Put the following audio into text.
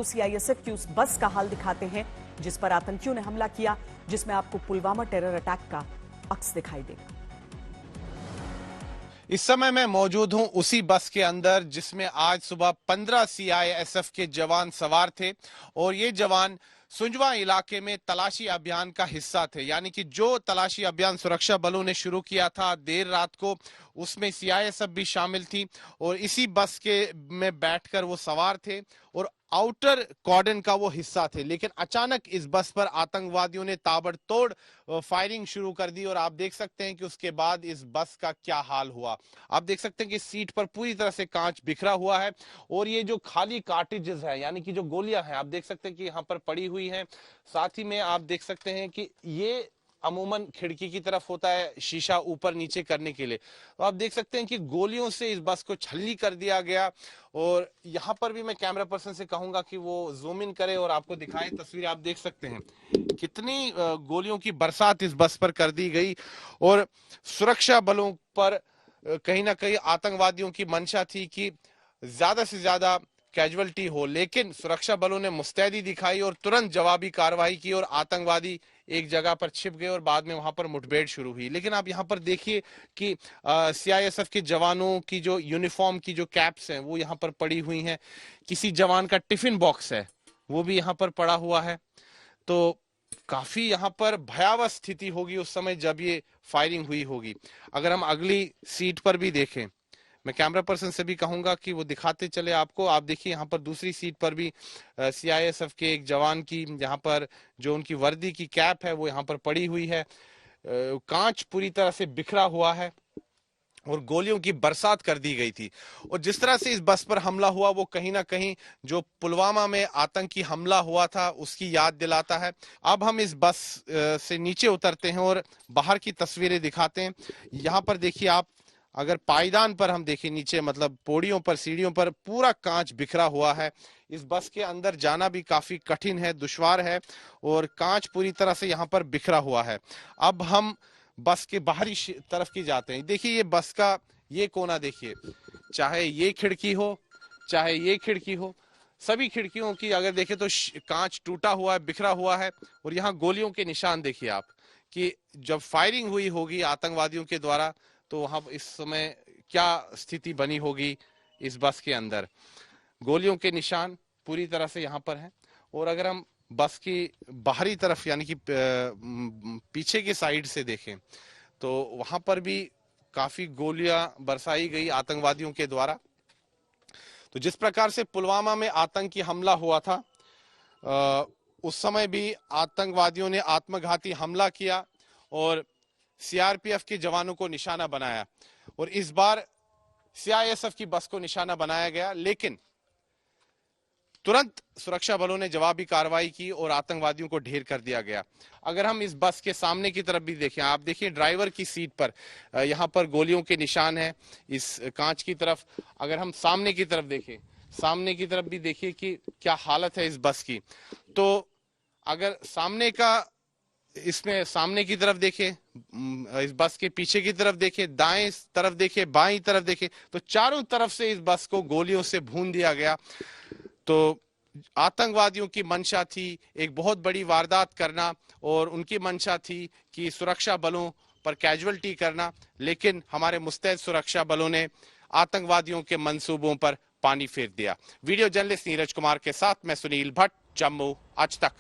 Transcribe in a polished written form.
आपको सीआईएसएफ की उस बस का हाल दिखाते हैं जिस पर आतंकियों ने हमला किया, जिसमें आपको पुलवामा टेरर अटैक का अक्स दिखाई देगा। इस समय मैं मौजूद हूं उसी बस के अंदर जिसमें आज सुबह 15 सीआईएसएफ के जवान सवार थे और ये जवान सुंजवा इलाके में तलाशी अभियान का हिस्सा थे। यानी कि जो तलाशी अभियान सुरक्षा बलों ने शुरू किया था देर रात को, उसमें सीआईएसएफ भी शामिल थी और इसी बस के में बैठकर वो सवार थे और आउटर कॉर्डन का वो हिस्सा थे। लेकिन अचानक इस बस पर आतंकवादियों ने ताबड़तोड़ फायरिंग शुरू कर दी और आप देख सकते हैं कि उसके बाद इस बस का क्या हाल हुआ। आप देख सकते हैं कि सीट पर पूरी तरह से कांच बिखरा हुआ है और ये जो खाली कार्ट्रिजेस है यानी कि जो गोलियां हैं आप देख सकते हैं कि यहाँ पर पड़ी हुई हैं। साथ ही में आप देख सकते हैं कि ये अमूमन खिड़की की तरफ होता है शीशा ऊपर नीचे करने के लिए, तो आप देख सकते हैं कि गोलियों से इस बस को छल्ली कर दिया गया। और यहाँ पर भी मैं कैमरा पर्सन से कहूंगा कि वो जूम इन करे और आपको दिखाएं तस्वीर। आप देख सकते हैं कितनी गोलियों की बरसात इस बस पर कर दी गई और सुरक्षा बलों पर कहीं ना कहीं आतंकवादियों की मंशा थी कि ज्यादा से ज्यादा कैजुअलिटी हो, लेकिन सुरक्षा बलों ने मुस्तैदी दिखाई और तुरंत जवाबी कार्रवाई की और आतंकवादी एक जगह पर छिप गए और बाद में वहां पर मुठभेड़ शुरू हुई। लेकिन आप यहाँ पर देखिए कि सीआईएसएफ के जवानों की जो यूनिफॉर्म की जो कैप्स हैं वो यहाँ पर पड़ी हुई हैं। किसी जवान का टिफिन बॉक्स है वो भी यहाँ पर पड़ा हुआ है। तो काफी यहाँ पर भयावह स्थिति होगी उस समय जब ये फायरिंग हुई होगी। अगर हम अगली सीट पर भी देखें, मैं कैमरा पर्सन से भी कहूंगा कि वो दिखाते चले आपको। आप देखिए यहाँ पर दूसरी सीट पर भी सीआईएसएफ के एक जवान की यहाँ पर जो उनकी वर्दी की कैप है वो यहाँ पर पड़ी हुई है। कांच पूरी तरह से बिखरा हुआ है और गोलियों की बरसात कर दी गई थी। और जिस तरह से इस बस पर हमला हुआ वो कहीं ना कहीं जो पुलवामा में आतंकी हमला हुआ था उसकी याद दिलाता है। अब हम इस बस से नीचे उतरते हैं और बाहर की तस्वीरें दिखाते हैं। यहाँ पर देखिए आप, अगर पायदान पर हम देखें नीचे मतलब पौड़ियों पर सीढ़ियों पर पूरा कांच बिखरा हुआ है। इस बस के अंदर जाना भी काफी कठिन है, दुश्वार है और कांच पूरी तरह से यहाँ पर बिखरा हुआ है। अब हम बस के बाहरी तरफ की जाते हैं। देखिए ये बस का ये कोना देखिए, चाहे ये खिड़की हो चाहे ये खिड़की हो, सभी खिड़कियों की अगर देखें तो कांच टूटा हुआ है, बिखरा हुआ है। और यहाँ गोलियों के निशान देखिए आप कि जब फायरिंग हुई होगी आतंकवादियों के द्वारा तो वहां इस समय क्या स्थिति बनी होगी इस बस के अंदर। गोलियों के निशान पूरी तरह से यहाँ पर हैं। और अगर हम बस की बाहरी तरफ यानी कि पीछे की साइड से देखें तो वहां पर भी काफी गोलियां बरसाई गई आतंकवादियों के द्वारा। तो जिस प्रकार से पुलवामा में आतंकी हमला हुआ था उस समय भी आतंकवादियों ने आत्मघाती हमला किया और सीआरपीएफ के जवानों को निशाना बनाया और इस बार सीआईएसएफ की बस को निशाना बनाया गया। लेकिन तुरंत सुरक्षा बलों ने जवाबी कार्रवाई की और आतंकवादियों को ढेर कर दिया गया। अगर हम इस बस के सामने की तरफ भी देखें, आप देखिए ड्राइवर की सीट पर यहाँ पर गोलियों के निशान हैं इस कांच की तरफ। अगर हम सामने की तरफ देखें, सामने की तरफ भी देखिए कि क्या हालत है इस बस की। तो अगर सामने का इसमें सामने की तरफ देखें, इस बस के पीछे की तरफ देखें, दाएं तरफ देखें, बाईं तरफ देखें, तो चारों तरफ से इस बस को गोलियों से भून दिया गया। तो आतंकवादियों की मंशा थी एक बहुत बड़ी वारदात करना और उनकी मंशा थी कि सुरक्षा बलों पर कैजुअलिटी करना, लेकिन हमारे मुस्तैद सुरक्षा बलों ने आतंकवादियों के मंसूबों पर पानी फेर दिया। वीडियो जर्नलिस्ट नीरज कुमार के साथ मैं सुनील भट्ट, जम्मू आज तक।